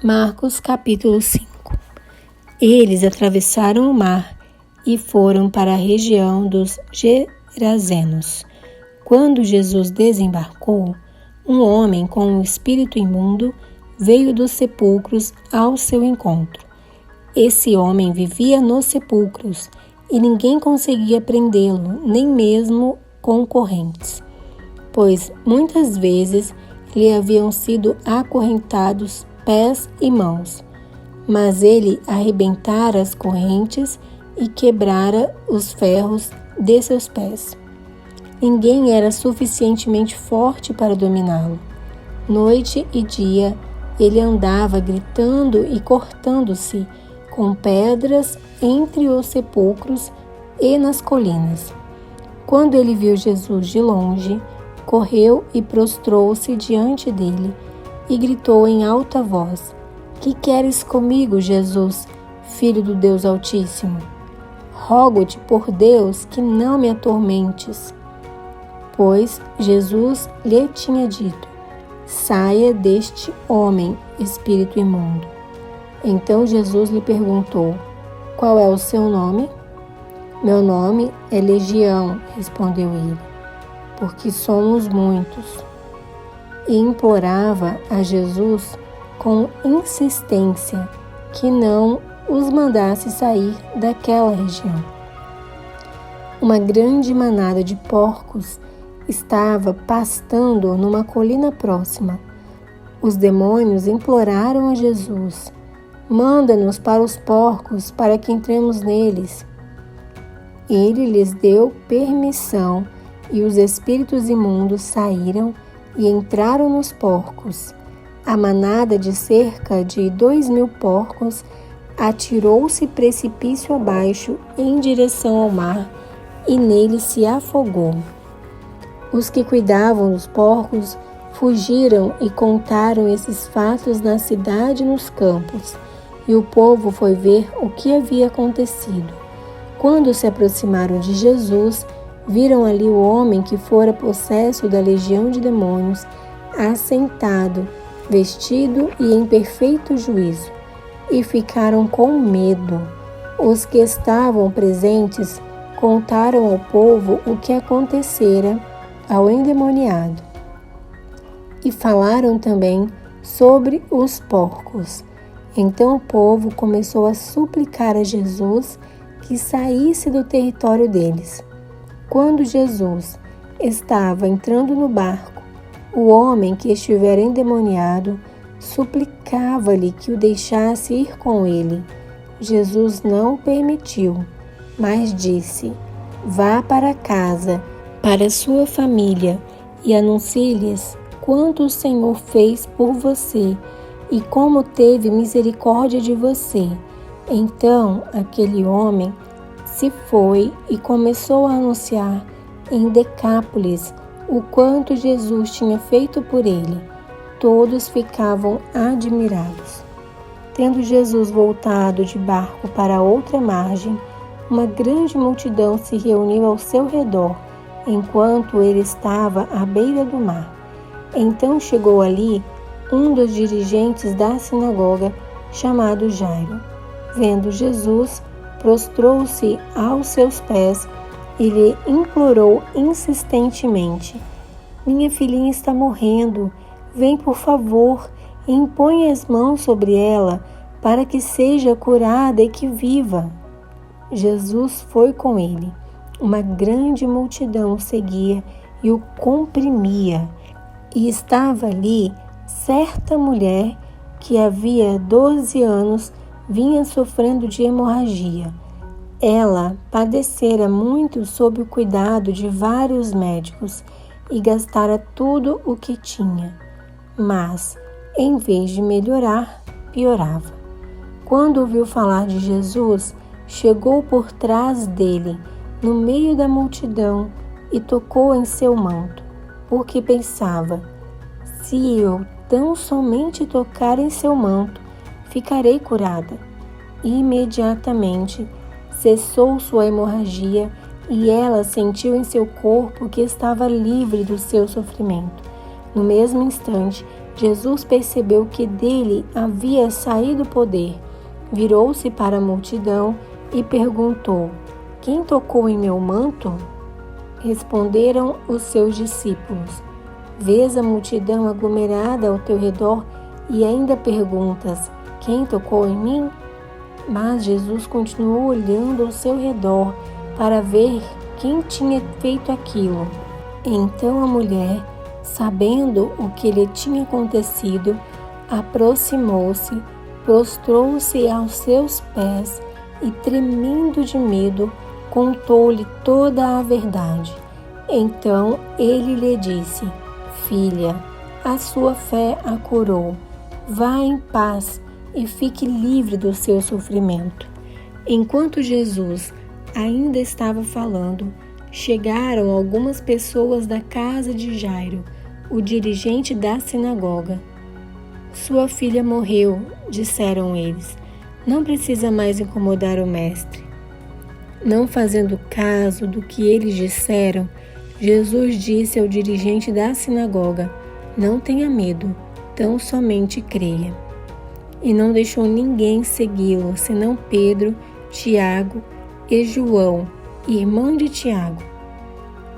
Marcos capítulo 5. Eles atravessaram o mar e foram para a região dos Gerazenos. Quando Jesus desembarcou, um homem com um espírito imundo veio dos sepulcros ao seu encontro. Esse homem vivia nos sepulcros e ninguém conseguia prendê-lo, nem mesmo com correntes, pois muitas vezes lhe haviam sido acorrentados pés e mãos, mas ele arrebentara as correntes e quebrara os ferros de seus pés. Ninguém era suficientemente forte para dominá-lo. Noite e dia ele andava gritando e cortando-se com pedras entre os sepulcros e nas colinas. Quando ele viu Jesus de longe, correu e prostrou-se diante dele e gritou em alta voz: "Que queres comigo, Jesus, Filho do Deus Altíssimo? Rogo-te por Deus que não me atormentes." Pois Jesus lhe tinha dito: "Saia deste homem, espírito imundo." Então Jesus lhe perguntou: "Qual é o seu nome?" "Meu nome é Legião", respondeu ele, "porque somos muitos." E implorava a Jesus com insistência que não os mandasse sair daquela região. Uma grande manada de porcos estava pastando numa colina próxima. Os demônios imploraram a Jesus: "Manda-nos para os porcos, para que entremos neles." Ele lhes deu permissão e os espíritos imundos saíram e entraram nos porcos. A manada de cerca de 2.000 porcos atirou-se precipício abaixo em direção ao mar e nele se afogou. Os que cuidavam dos porcos fugiram e contaram esses fatos na cidade e nos campos, e o povo foi ver o que havia acontecido. Quando se aproximaram de Jesus, viram ali o homem que fora possesso da legião de demônios, assentado, vestido e em perfeito juízo, e ficaram com medo. Os que estavam presentes contaram ao povo o que acontecera ao endemoniado, e falaram também sobre os porcos. Então o povo começou a suplicar a Jesus que saísse do território deles. Quando Jesus estava entrando no barco, o homem que estivera endemoniado suplicava-lhe que o deixasse ir com ele. Jesus não o permitiu, mas disse: "Vá para casa, para sua família, e anuncie-lhes quanto o Senhor fez por você e como teve misericórdia de você." Então aquele homem se foi e começou a anunciar em Decápolis o quanto Jesus tinha feito por ele. Todos ficavam admirados. Tendo Jesus voltado de barco para outra margem, uma grande multidão se reuniu ao seu redor, enquanto ele estava à beira do mar. Então chegou ali um dos dirigentes da sinagoga, chamado Jairo. Vendo Jesus, prostrou-se aos seus pés e lhe implorou insistentemente: "Minha filhinha está morrendo. Vem, por favor, e impõe as mãos sobre ela, para que seja curada e que viva." Jesus foi com ele. Uma grande multidão o seguia e o comprimia. E estava ali certa mulher que havia 12 anos vinha sofrendo de hemorragia. Ela padecera muito sob o cuidado de vários médicos e gastara tudo o que tinha, mas, em vez de melhorar, piorava. Quando ouviu falar de Jesus, chegou por trás dele, no meio da multidão, e tocou em seu manto, porque pensava: "Se eu tão somente tocar em seu manto, ficarei curada." E imediatamente cessou sua hemorragia e ela sentiu em seu corpo que estava livre do seu sofrimento. No mesmo instante, Jesus percebeu que dele havia saído poder. Virou-se para a multidão e perguntou: Quem tocou em meu manto? Responderam os seus discípulos: Vês a multidão aglomerada ao teu redor e ainda perguntas: Quem tocou em mim? Mas Jesus continuou olhando ao seu redor para ver quem tinha feito aquilo. Então a mulher, sabendo o que lhe tinha acontecido, aproximou-se, prostrou-se aos seus pés e, tremendo de medo, contou-lhe toda a verdade. Então ele lhe disse: Filha, a sua fé a curou. Vá em paz e fique livre do seu sofrimento. Enquanto Jesus ainda estava falando, chegaram algumas pessoas da casa de Jairo, o dirigente da sinagoga. Sua filha morreu, disseram eles. Não precisa mais incomodar o mestre. Não fazendo caso do que eles disseram, Jesus disse ao dirigente da sinagoga: Não tenha medo, tão somente creia. E não deixou ninguém segui-lo, senão Pedro, Tiago e João, irmão de Tiago.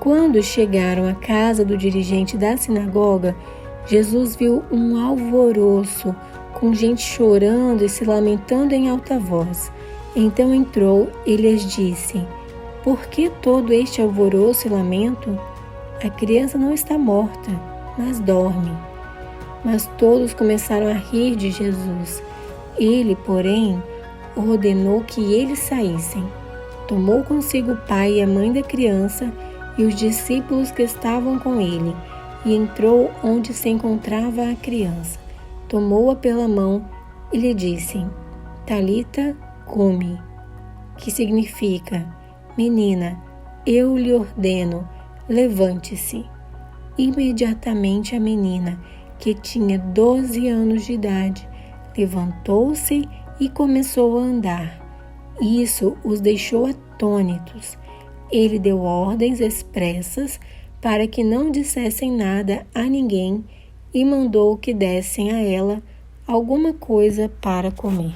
Quando chegaram à casa do dirigente da sinagoga, Jesus viu um alvoroço, com gente chorando e se lamentando em alta voz. Então entrou e lhes disse: Por que todo este alvoroço e lamento? A criança não está morta, mas dorme. Mas todos começaram a rir de Jesus. Ele, porém, ordenou que eles saíssem. Tomou consigo o pai e a mãe da criança e os discípulos que estavam com ele, e entrou onde se encontrava a criança. Tomou-a pela mão e lhe disse: Talita cumi, que significa: Menina, eu lhe ordeno, levante-se. Imediatamente a menina, que tinha 12 anos de idade, levantou-se e começou a andar. Isso os deixou atônitos. Ele deu ordens expressas para que não dissessem nada a ninguém e mandou que dessem a ela alguma coisa para comer.